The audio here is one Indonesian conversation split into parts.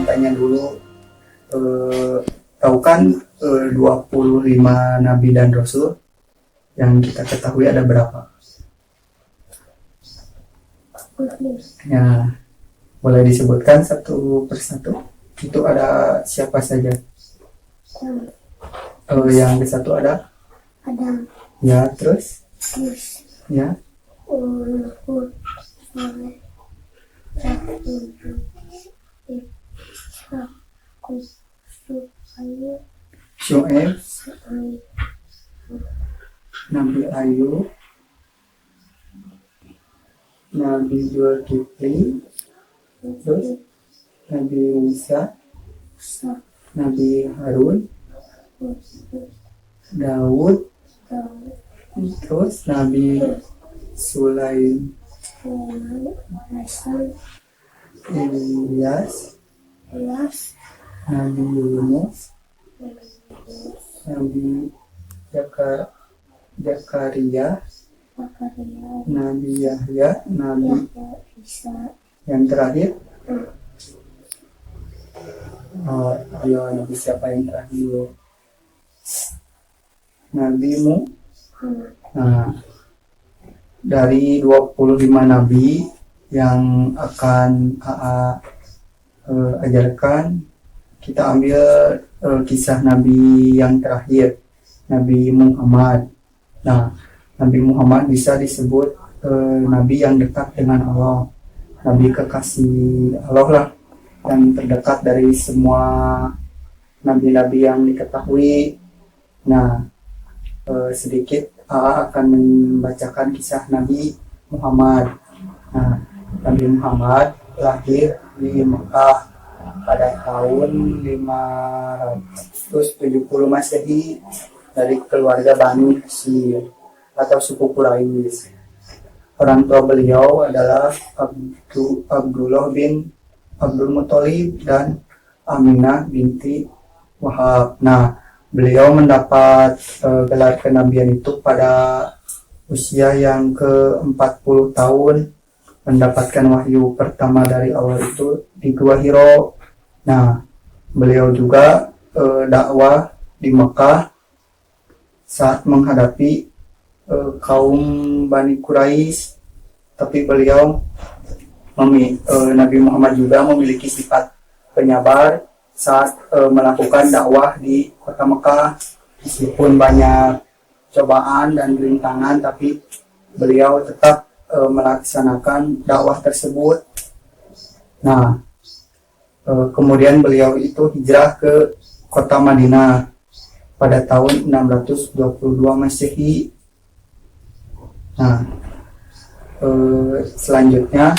tanya dulu, tahu kan 25 nabi dan rasul yang kita ketahui ada berapa? Ya, boleh disebutkan satu persatu? Itu ada siapa saja? Yang ke satu ada? Adam. Ya, terus? Ya. Syuaib, Nabi Ayub, Nabi Zulkifli, terus Nabi Musa, Nabi Harun, Daud, terus Nabi Sulaiman, Ilyas, Nabi Yunus, Nabi Zakaria, Nabi Yahya, Nabi yang terakhir. Ayo, Nabi siapa yang terakhir? Nabi Muhammad. Nah, dari 25 nabi yang akan ajarkan, kita ambil kisah nabi yang terakhir, Nabi Muhammad. Nah, Nabi Muhammad bisa disebut nabi yang dekat dengan Allah, nabi kekasih Allah lah, yang terdekat dari semua nabi-nabi yang diketahui. Nah, sedikit akan membacakan kisah Nabi Muhammad. Nah, Nabi Muhammad lahir di Mekah pada tahun 570 Masehi dari keluarga Bani Hashim atau suku Quraisy. Orang tua beliau adalah Abdullah bin Abdul Muthalib dan Aminah binti Wahab. Nah, beliau mendapat gelar kenabian itu pada usia yang ke-40 tahun, mendapatkan wahyu pertama dari Allah itu di Gua Hiro. Nah, beliau juga dakwah di Mekah saat menghadapi kaum Bani Quraisy, tapi beliau Nabi Muhammad juga memiliki sifat penyabar saat melakukan dakwah di kota Mekah. Meskipun banyak cobaan dan rintangan, tapi beliau tetap melaksanakan dakwah tersebut. Nah, kemudian beliau itu hijrah ke kota Madinah pada tahun 622 Masehi. Nah, selanjutnya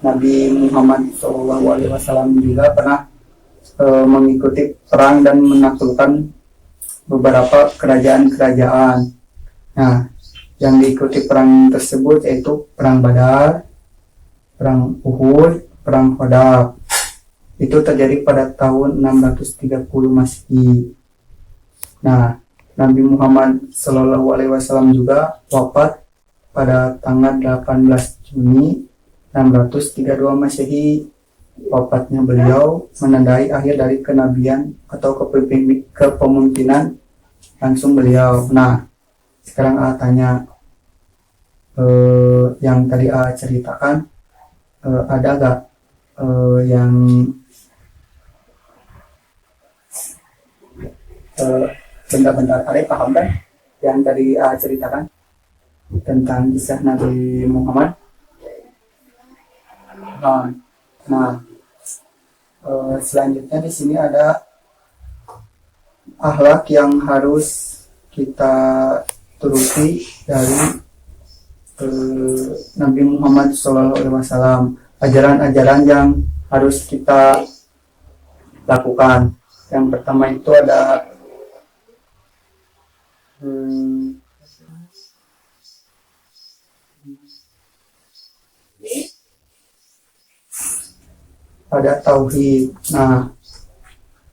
Nabi Muhammad SAW juga pernah mengikuti perang dan menaklukkan beberapa kerajaan-kerajaan. Nah, yang diikuti perang tersebut yaitu perang Badar, perang Uhud, perang Khandaq. Itu terjadi pada tahun 630 Masehi. Nah, Nabi Muhammad SAW juga wafat pada tanggal 18 Juni 632 Masehi. Wafatnya beliau menandai akhir dari kenabian atau kepemimpinan langsung beliau. Nah, sekarang tanya, yang tadi ceritakan, ada gak yang bentar-bentar ada paham kan yang tadi ceritakan tentang kisah Nabi Muhammad? Nah, selanjutnya di sini ada akhlak yang harus kita turuti dari Nabi Muhammad SAW. Ajaran-ajaran yang harus kita lakukan. Yang pertama itu ada tauhid. Nah,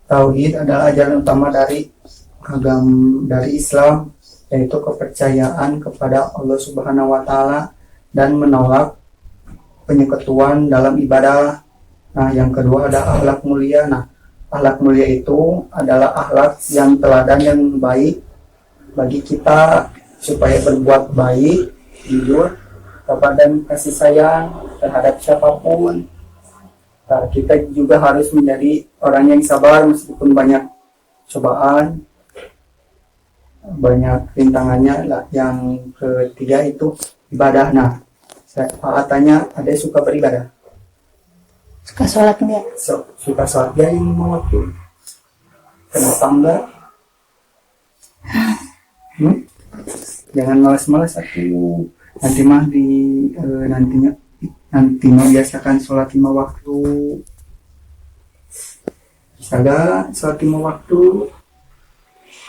tauhid adalah ajaran utama dari Islam, yaitu kepercayaan kepada Allah Subhanahu wa taala dan menolak penyekutuan dalam ibadah. Nah, yang kedua ada akhlak mulia. Nah, akhlak mulia itu adalah akhlak yang teladan yang baik bagi kita supaya berbuat baik, jujur, dan kasih sayang terhadap siapapun. Nah, kita juga harus menjadi orang yang sabar meskipun banyak cobaan, banyak rintangannya lah. Yang ketiga itu ibadah. Nah, saya tanya, ada suka beribadah? Suka sholat enggak? Suka sholat ya yang lima waktu. Kenapa enggak? Jangan malas-malas aku. Nanti mah nanti mah biasakan sholat 5 waktu. Bisa gak sholat 5 waktu?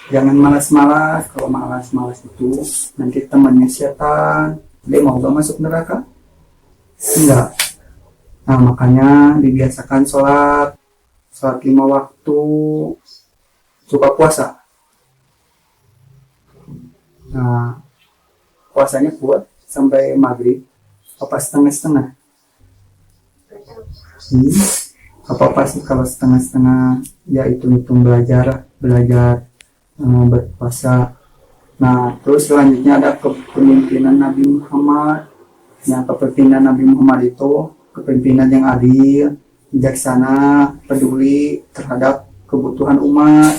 Jangan malas-malas. Kalau malas-malas itu nanti temannya setan. Dia mau gak masuk neraka? Enggak. Nah, makanya dibiasakan sholat 5 waktu. Suka puasa. Nah, puasanya kuat sampai maghrib apa setengah-setengah? Apa pas kalau setengah-setengah ya hitung belajar berpuasa. Nah, terus selanjutnya ada kepemimpinan Nabi Muhammad. Yang kepemimpinan Nabi Muhammad itu kepemimpinan yang adil, bijaksana, peduli terhadap kebutuhan umat.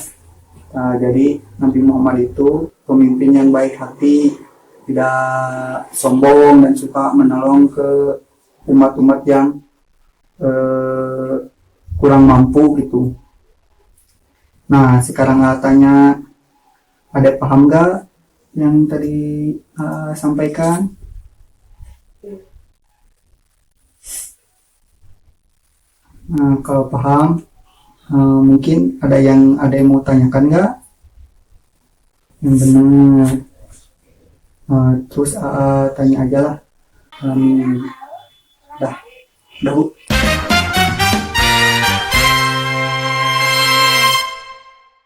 Nah, jadi Nabi Muhammad itu pemimpin yang baik hati, tidak sombong dan suka menolong ke umat-umat yang kurang mampu gitu. Nah, sekarang tanya, ada paham gak yang tadi sampaikan? Nah, kalau paham, mungkin ada yang mau tanyakan nggak? Yang benar. Terus tanya aja lah. Dah, Bu.